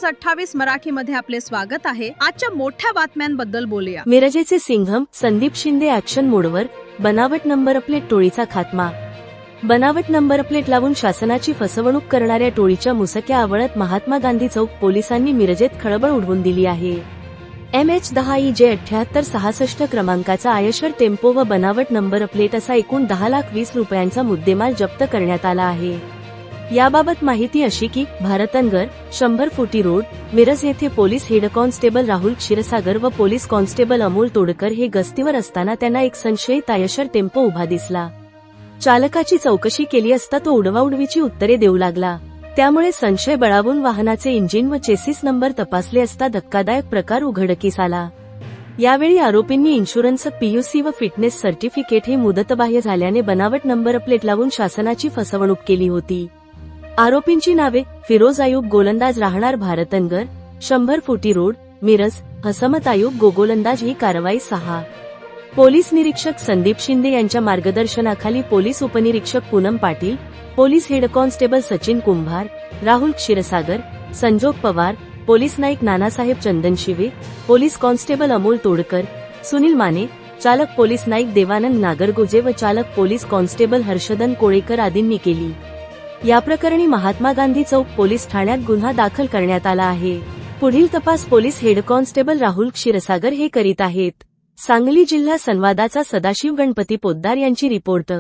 News 28 मराठीमध्ये आपले स्वागत आहे। आजच्या मोठ्या बातम्यांबद्दल बोलूया। मिरजेचे सिंघम संदीप शिंदे ॲक्शन मोडवर, बनावट नंबर प्लेट टोळीचा खात्मा। बनावट नंबर प्लेट लावून शासनाची फसवणूक करणाऱ्या टोळीच्या मुसक्या आवळत महात्मा गांधी चौक पोलिसांनी मिरजेत खळबळ उडवून दिली आहे। MH10EJ 7866 क्रमांकाचा आयशर टेम्पो व बनावट नंबर प्लेट असा एकूण 10,20,00,000 रुपयांचा मुद्देमाल जप्त करण्यात आला आहे। याबाबत माहिती अशी की भारतनगर 100 फुटी रोड मिरज येथे police head constable Rahul Kshirsagar व पोलीस कॉन्स्टेबल अमोल तोडकर हे गस्तीवर असताना त्यांना एक संशयित आयशर टेम्पो उभा दिसला। चालकाची चौकशी केली असता तो उडवाउडवीची उत्तरे देऊ लागला। त्यामुळे संशय बळावून वाहनाचे इंजिन व चेसिस नंबर तपासले असता धक्कादायक प्रकार उघडकीस आला। यावेळी आरोपींनी इन्शुरन्स PUC व फिटनेस सर्टिफिकेट हे मुदतबाह्य झाल्याने बनावट नंबर प्लेट लावून शासनाची फसवणूक केली होती। आरोपींची नावे फिरोज आयुब गोलंदाज राहणार भारतनगर 100 फुटी रोड मिरज, हसमत आयुब गोलंदाज। ही कारवाई 6 पोलीस निरीक्षक संदीप शिंदे यांच्या मार्गदर्शनाखाली पोलीस उपनिरीक्षक Poonam Patil, police head constable Sachin Kumbhar, Rahul Kshirsagar, Sanjog Pawar, police नाईक नानासाहेब चंदनशिवे, पोलीस कॉन्स्टेबल अमोल तोडकर, सुनील माने, चालक पोलीस नाईक देवानंद नागरगोजे व चालक पोलीस कॉन्स्टेबल हर्षदन कोळेकर आदींनी केली। या प्रकरणी महात्मा गांधी चौक पोलीस ठाण्यात गुन्हा दाखल करण्यात आला आहे। पुढील तपास police head constable Rahul Kshirsagar हे करीत आहेत। सांगली जिल्हा संवादाचा सदाशिव गणपती पोद्दार यांची रिपोर्ट।